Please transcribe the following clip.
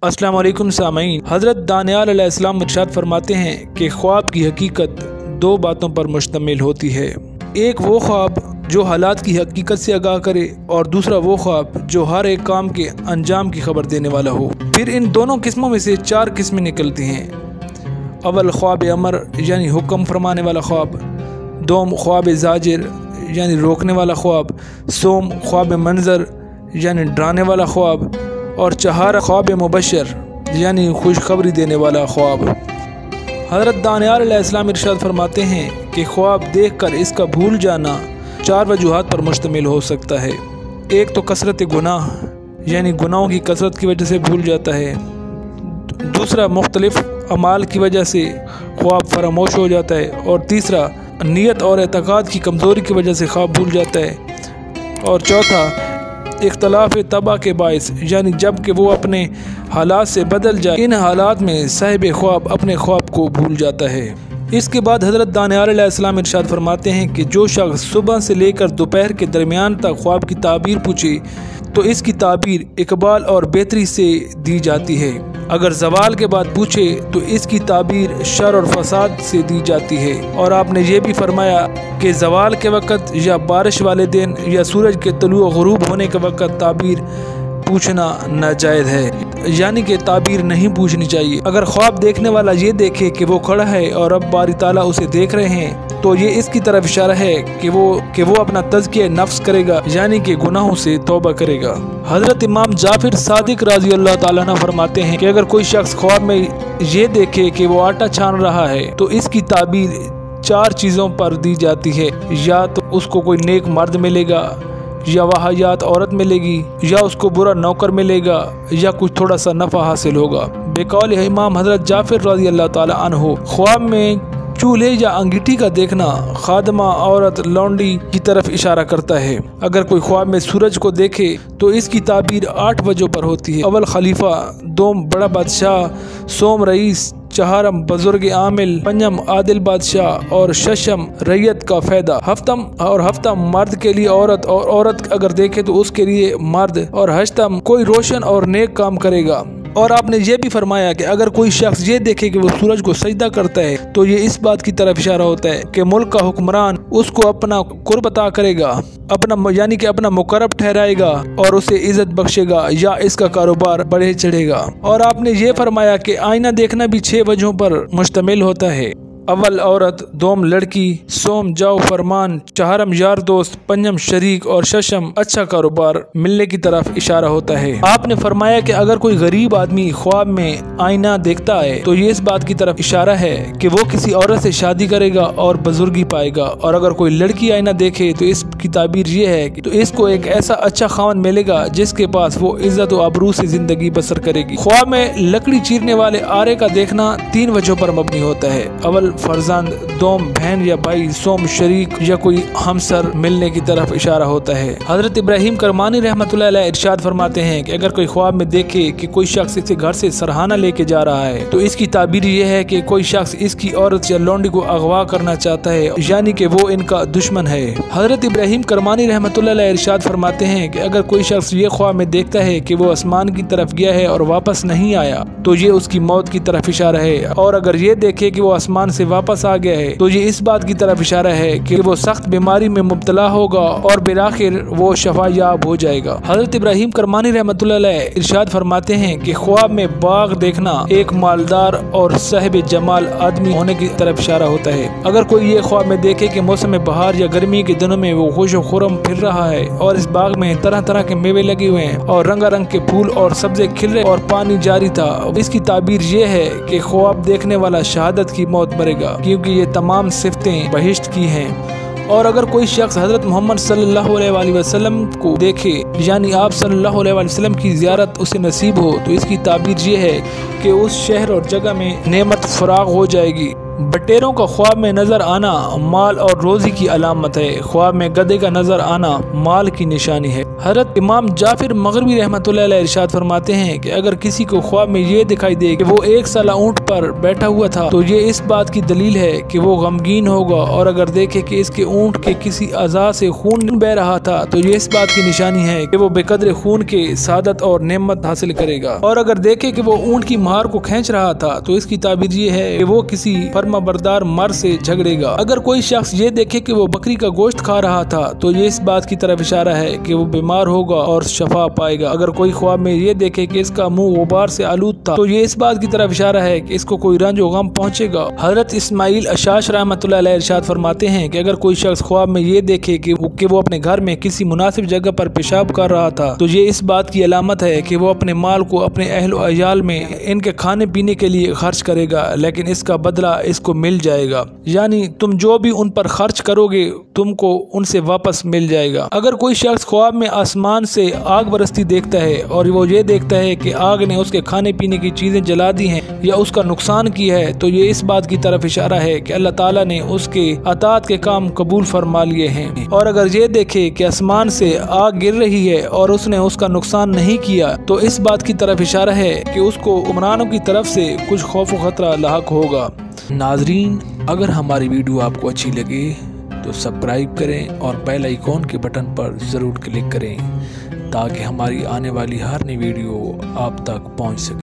अस्सलाम वालेकुम सामीन। हज़रत दानियाल अलैहिस्सलाम इरशाद फरमाते हैं कि ख्वाब की हकीकत दो बातों पर मुश्तमिल होती है। एक वो ख्वाब जो हालात की हकीकत से आगाह करे और दूसरा वो ख्वाब जो हर एक काम के अंजाम की खबर देने वाला हो। फिर इन दोनों किस्मों में से चार किस्में निकलती हैं। अव्वल ख्वाब अमर यानी हुक्म फरमाने वाला ख्वाब, दोम ख्वाब जाजिर यानी रोकने वाला ख्वाब, सोम ख्वाब मंजर यानी डराने वाला ख्वाब और चहार ख्वाब मुबशर यानी खुशखबरी देने वाला ख्वाब। हज़रत दानियाल अलैहिस्सलाम इरशाद फरमाते हैं कि ख्वाब देखकर इसका भूल जाना चार वजूहात पर मुश्तमिल हो सकता है। एक तो कसरत गुनाह यानी गुनाहों की कसरत की वजह से भूल जाता है। दूसरा मुख्तलिफ अमाल की वजह से ख्वाब फरामोश हो जाता है। और तीसरा नीयत और एतकाद की कमज़ोरी की वजह से ख्वाब भूल जाता है। और चौथा इख्तलाफ तबा के बायस यानी जब कि वो अपने हालात से बदल जाए, इन हालात में साहिब ख्वाब अपने ख्वाब को भूल जाता है। इसके बाद हज़रत दानियाल अलैहिस्सलाम इरशाद फरमाते हैं कि जो शख्स सुबह से लेकर दोपहर के दरमियान तक ख्वाब की ताबीर पूछे तो इसकी ताबीर इकबाल और बेहतरी से दी जाती है। अगर जवाल के बाद पूछे तो इसकी ताबीर शर और फसाद से दी जाती है। और आपने ये भी फरमाया कि जवाल के वक़्त या बारिश वाले दिन या सूरज के तलुओ गुरूब होने के वक़्त ताबीर पूछना नाजायज़ है, यानी कि ताबीर नहीं पूछनी चाहिए। अगर ख्वाब देखने वाला ये देखे कि वो खड़ा है और अब बारी ताला उसे देख रहे हैं तो ये इसकी तरफ इशारा है कि वो अपना तज़किया नफ्स करेगा, यानी कि गुनाहों से तौबा करेगा। हज़रत इमाम जाफिर सादिक रज़ी अल्लाह ताला अन्हु फरमाते हैं कि अगर कोई शख्स ख्वाब में ये देखे कि वो आटा छान रहा है तो इसकी ताबीर चार चीज़ों पर दी जाती है। या तो उसको कोई नेक मर्द मिलेगा, या वाहियात औरत मिलेगी, या उसको बुरा नौकर मिलेगा, या कुछ थोड़ा सा नफ़ा हासिल होगा। बेकौल इमाम हज़रत जाफिर रज़ी अल्लाह ताला अन्हु ख्वाब में चूल्हे या अंगीठी का देखना खादमा औरत लौंडी की तरफ इशारा करता है। अगर कोई ख्वाब में सूरज को देखे तो इसकी ताबीर 8 वजहों पर होती है। अव्वल खलीफा, दोम बड़ा बादशाह, सोम रईस, चहारम बुजुर्ग आमिल, पंजम आदिल बादशाह और शशम रैयत का फ़ायदा। हफ्तम मर्द के लिए औरत और औरत अगर देखे तो उसके लिए मर्द। और हश्तम कोई रोशन और नेक काम करेगा। और आपने ये भी फरमाया कि अगर कोई शख्स ये देखे कि वो सूरज को सजदा करता है तो ये इस बात की तरफ इशारा होता है कि मुल्क का हुक्मरान उसको अपना कुर्ब अता करेगा, यानी कि अपना मुकर्रब ठहराएगा और उसे इज्जत बख्शेगा या इसका कारोबार बढ़े चढ़ेगा। और आपने ये फरमाया कि आईना देखना भी 6 वजहों पर मुश्तमिल होता है। अव्वल औरत, दोम लड़की, सोम जाओ फरमान, चहारम यार दोस्त, पंजम शरीक और शशम अच्छा कारोबार मिलने की तरफ इशारा होता है। आपने फरमाया कि अगर कोई गरीब आदमी ख्वाब में आईना देखता है तो ये इस बात की तरफ इशारा है कि वो किसी औरत से शादी करेगा और बुजुर्गी पाएगा। और अगर कोई लड़की आईना देखे तो इसकी ताबीर ये है कि तो इसको एक ऐसा अच्छा खावन मिलेगा जिसके पास वो इज्जत और आबरू से जिंदगी बसर करेगी। ख्वाब में लकड़ी चीरने वाले आरे का देखना 3 वजहों पर मबनी होता है। अव्वल फर्जंद, दोम बहन या भाई, सोम शरीक या कोई हमसर मिलने की तरफ इशारा होता है। हज़रत इब्राहिम करमानी रहमतुल्लाह अलैह इरशाद फरमाते हैं कि अगर कोई ख्वाब में देखे कि कोई शख्स इसे घर से सरहाना लेके जा रहा है तो इसकी ताबीर ये है कि कोई शख्स इसकी औरत या लौंडी को अगवा करना चाहता है, यानी कि वो इनका दुश्मन है। हज़रत इब्राहिम करमानी रहमतुल्लाह अलैह इरशाद फरमाते हैं कि अगर कोई शख्स ये ख्वाब में देखता है कि वो आसमान की तरफ गया है और वापस नहीं आया तो ये उसकी मौत की तरफ इशारा है। और अगर ये देखे कि वो आसमान से वापस आ गया है तो ये इस बात की तरफ इशारा है कि वो सख्त बीमारी में मुब्तला होगा और बिलाखिर वो शफायाब हो जाएगा। हज़रत इब्राहिम करमानी रहमतुल्लाह अलैह इरशाद फरमाते हैं कि ख्वाब में बाग देखना एक मालदार और साहिब जमाल आदमी होने की तरफ इशारा होता है। अगर कोई ये ख्वाब में देखे कि मौसम बहार या गर्मी के दिनों में वो खुश खुरम फिर रहा है और इस बाग में तरह तरह के मेवे लगे हुए हैं और रंगारंग के फूल और सब्जे खिल रहे और पानी जारी था, इसकी ताबीर ये है कि ख्वाब देखने वाला शहादत की मौत मरेगा, क्योंकि ये तमाम सिफतें बहिश्त की हैं। और अगर कोई शख्स हज़रत मोहम्मद सल्लल्लाहु अलैहि वसल्लम को देखे, यानी आप सल्लल्लाहु अलैहि वसल्लम की ज़ियारत उसे नसीब हो, तो इसकी ताबीर ये है कि उस शहर और जगह में नेमत फराग हो जाएगी, बटेरों का ख्वाब में नजर आना माल और रोजी की अलामत है। ख्वाब में गधे का नजर आना माल की निशानी है। हज़रत इमाम जाफिर मगरिबी रहमतुल्लाह अलैह इरशाद फरमाते हैं कि अगर किसी को ख्वाब में ये दिखाई दे कि वो एक साला ऊंट पर बैठा हुआ था तो ये इस बात की दलील है कि वो गमगीन होगा, और अगर देखे कि इसके ऊंट के किसी अज़ा से खून बह रहा था तो ये इस बात की निशानी है कि वो बेकदर खून के सादत और नेमत हासिल करेगा, और अगर देखे कि वो ऊंट की महार को खींच रहा था तो इसकी ताबीर ये है कि वो किसी फर्माबरदार मर्द से झगड़ेगा। अगर कोई शख्स ये देखे कि वो बकरी का गोश्त खा रहा था तो ये इस बात की तरफ इशारा है कि वो बीमार होगा और शफा पाएगा। अगर कोई ख्वाब में ये देखे कि इसका मुंह गुबार से आलूद था तो ये इस बात की तरफ इशारा है कि इसको कोई रंज और गम पहुंचेगा। हजरत इस्माइल अशाश रहमतुल्लाह अलैह इरशाद फरमाते हैं कि अगर कोई शख्स ख्वाब में ये देखे कि वो अपने घर में किसी मुनासिब जगह पर पेशाब कर रहा था तो ये इस बात की अलामत है कि वो अपने माल को अपने अहल और अयाल में इनके खाने पीने के लिए खर्च करेगा, लेकिन इसका बदला इसको मिल जाएगा। यानी तुम जो भी उन पर खर्च करोगे तुमको उनसे वापस मिल जाएगा। अगर कोई शख्स ख्वाब में आसमान से आग बरसती देखता है और वो ये देखता है कि आग ने उसके खाने पीने की चीजें जला दी हैं या उसका नुकसान किया है तो ये इस बात की तरफ इशारा है कि अल्लाह ताला ने उसके अतात के काम कबूल फरमा लिए हैं। और अगर ये देखे कि आसमान से आग गिर रही है और उसने उसका नुकसान नहीं किया तो इस बात की तरफ इशारा है कि उसको उमरानों की तरफ से कुछ खौफ खतरा लाहक होगा। नाजरीन, अगर हमारी वीडियो आपको अच्छी लगे तो सब्सक्राइब करें और बेल आइकॉन के बटन पर ज़रूर क्लिक करें ताकि हमारी आने वाली हर नई वीडियो आप तक पहुंच सके।